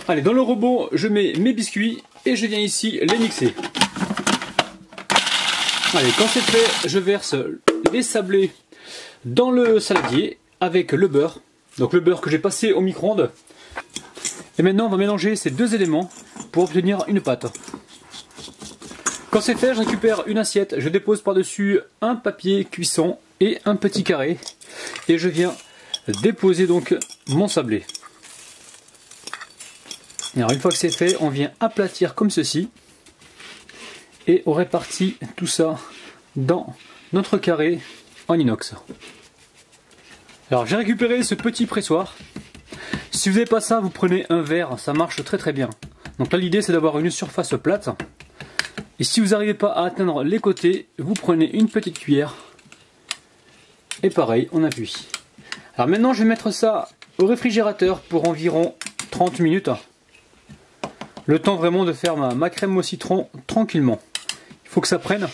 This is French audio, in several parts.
Allez, dans le robot, je mets mes biscuits et je viens ici les mixer. Allez, quand c'est fait, je verse les sablés dans le saladier avec le beurre. Donc le beurre que j'ai passé au micro-ondes. Et maintenant, on va mélanger ces deux éléments pour obtenir une pâte. Quand c'est fait, je récupère une assiette, je dépose par-dessus un papier cuisson et un petit carré. Et je viens déposer donc mon sablé. Et alors une fois que c'est fait, on vient aplatir comme ceci. Et on répartit tout ça dans notre carré en inox. Alors j'ai récupéré ce petit pressoir. Si vous n'avez pas ça, vous prenez un verre, ça marche très très bien. Donc là l'idée c'est d'avoir une surface plate. Et si vous n'arrivez pas à atteindre les côtés, vous prenez une petite cuillère. Et pareil, on appuie. Alors maintenant je vais mettre ça au réfrigérateur pour environ 30 minutes. Le temps vraiment de faire ma crème au citron tranquillement. Il faut que ça prenne.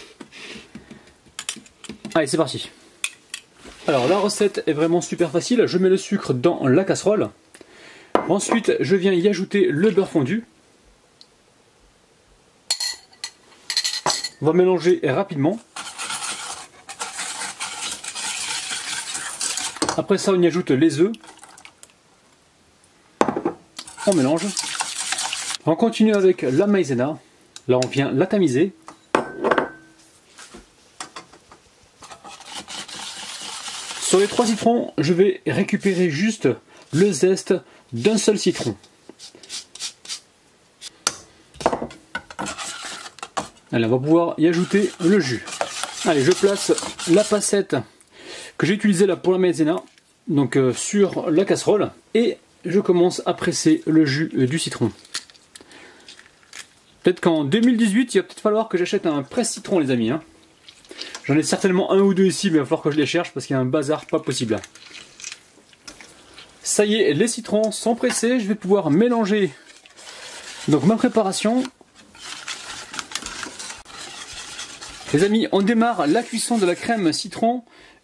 Allez, c'est parti. Alors la recette est vraiment super facile. Je mets le sucre dans la casserole. Ensuite, je viens y ajouter le beurre fondu. On va mélanger rapidement. Après ça, on y ajoute les œufs. On mélange. On continue avec la maïzena. Là, on vient la tamiser. Sur les 3 citrons, je vais récupérer juste le zeste d'un seul citron. Allez, on va pouvoir y ajouter le jus. Allez, je place la passette que j'ai utilisée là pour la maïzena, donc sur la casserole, et je commence à presser le jus du citron. Peut-être qu'en 2018, il va peut-être falloir que j'achète un presse-citron, les amis. J'en ai certainement un ou deux ici, mais il va falloir que je les cherche parce qu'il y a un bazar pas possible. Ça y est, les citrons sont pressés, je vais pouvoir mélanger donc ma préparation. Les amis, on démarre la cuisson de la crème citron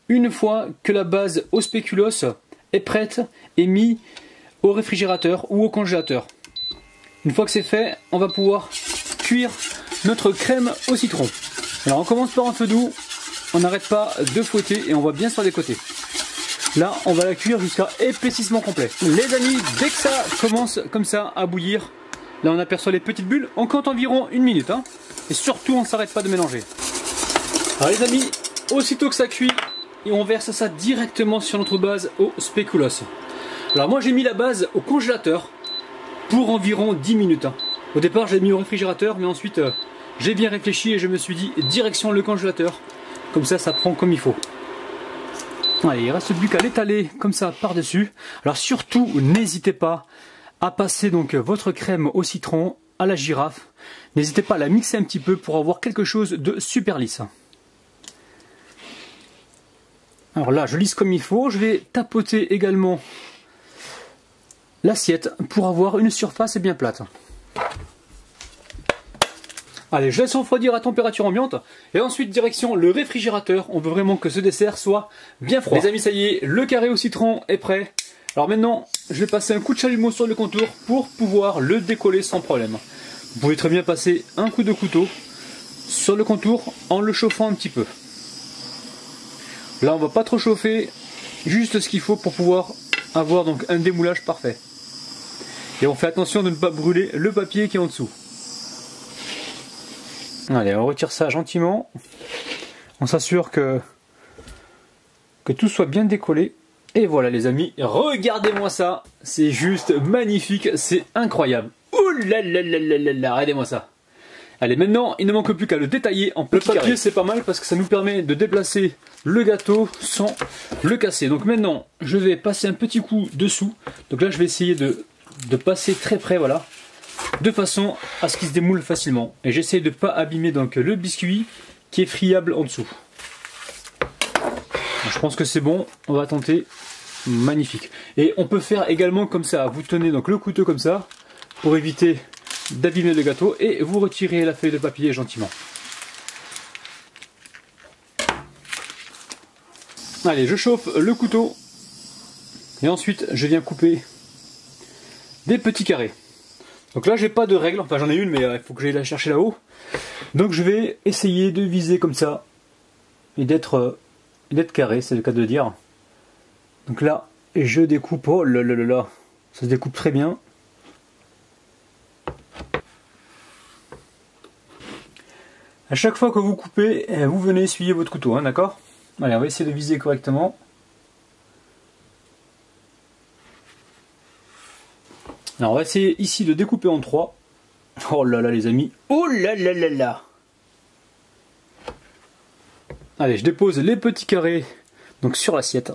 une fois que la base au spéculoos est prête et mise au réfrigérateur ou au congélateur. Une fois que c'est fait, on va pouvoir cuire notre crème au citron. Alors on commence par un feu doux, on n'arrête pas de fouetter et on voit bien sur les côtés. Là, on va la cuire jusqu'à épaississement complet. Les amis, dès que ça commence comme ça à bouillir, là on aperçoit les petites bulles, on compte environ 1 minute. Et surtout, on ne s'arrête pas de mélanger. Alors les amis, aussitôt que ça cuit, et on verse ça directement sur notre base au spéculoos. Alors moi j'ai mis la base au congélateur pour environ 10 minutes. Au départ j'ai mis au réfrigérateur, mais ensuite j'ai bien réfléchi et je me suis dit direction le congélateur. Comme ça, ça prend comme il faut. Allez, il reste plus qu'à l'étaler comme ça par-dessus. Alors surtout, n'hésitez pas à passer donc votre crème au citron à la girafe. N'hésitez pas à la mixer un petit peu pour avoir quelque chose de super lisse. Alors là, je lisse comme il faut. Je vais tapoter également l'assiette pour avoir une surface bien plate. Allez, je laisse refroidir à température ambiante et ensuite direction le réfrigérateur. On veut vraiment que ce dessert soit bien froid. Les amis, ça y est, le carré au citron est prêt. Alors maintenant, je vais passer un coup de chalumeau sur le contour pour pouvoir le décoller sans problème. Vous pouvez très bien passer un coup de couteau sur le contour en le chauffant un petit peu. Là, on va pas trop chauffer, juste ce qu'il faut pour pouvoir avoir donc un démoulage parfait. Et on fait attention de ne pas brûler le papier qui est en dessous. Allez, on retire ça gentiment. On s'assure que tout soit bien décollé. Et voilà les amis, regardez-moi ça. C'est juste magnifique, c'est incroyable. Ouh là là là là là là, regardez-moi ça. Allez, maintenant, il ne manque plus qu'à le détailler en petits carrés. Le papier, c'est pas mal parce que ça nous permet de déplacer le gâteau sans le casser. Donc maintenant, je vais passer un petit coup dessous. Donc là, je vais essayer de passer très près, voilà. De façon à ce qu'il se démoule facilement. Et j'essaie de ne pas abîmer donc le biscuit qui est friable en dessous. Je pense que c'est bon, on va tenter. Magnifique. Et on peut faire également comme ça. Vous tenez donc le couteau comme ça pour éviter d'abîmer le gâteau et vous retirez la feuille de papier gentiment. Allez, je chauffe le couteau et ensuite je viens couper des petits carrés. Donc là j'ai pas de règle, enfin j'en ai une mais il faut que j'aille la chercher là-haut. Donc je vais essayer de viser comme ça et d'être carré, c'est le cas de le dire. Donc là je découpe, oh là là là là, ça se découpe très bien. À chaque fois que vous coupez, vous venez essuyer votre couteau, hein, d'accord? Allez, on va essayer de viser correctement. Alors on va essayer ici de découper en 3. Oh là là les amis, oh là là là là. Allez, je dépose les petits carrés donc sur l'assiette.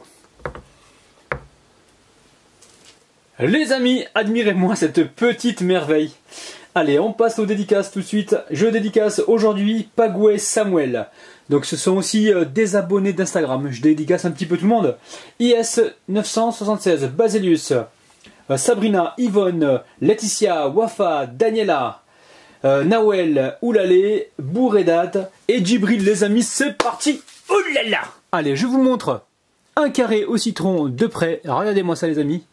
Les amis, admirez-moi cette petite merveille. Allez, on passe aux dédicaces tout de suite. Je dédicace aujourd'hui Pagouet Samuel. Donc ce sont aussi des abonnés d'Instagram. Je dédicace un petit peu tout le monde. IS976, Basilius, Sabrina, Yvonne, Laetitia, Wafa, Daniela, Nawel, Oulalé, Bourredat et Djibril les amis, c'est parti. Oh là là. Allez, je vous montre un carré au citron de près. Regardez-moi ça les amis.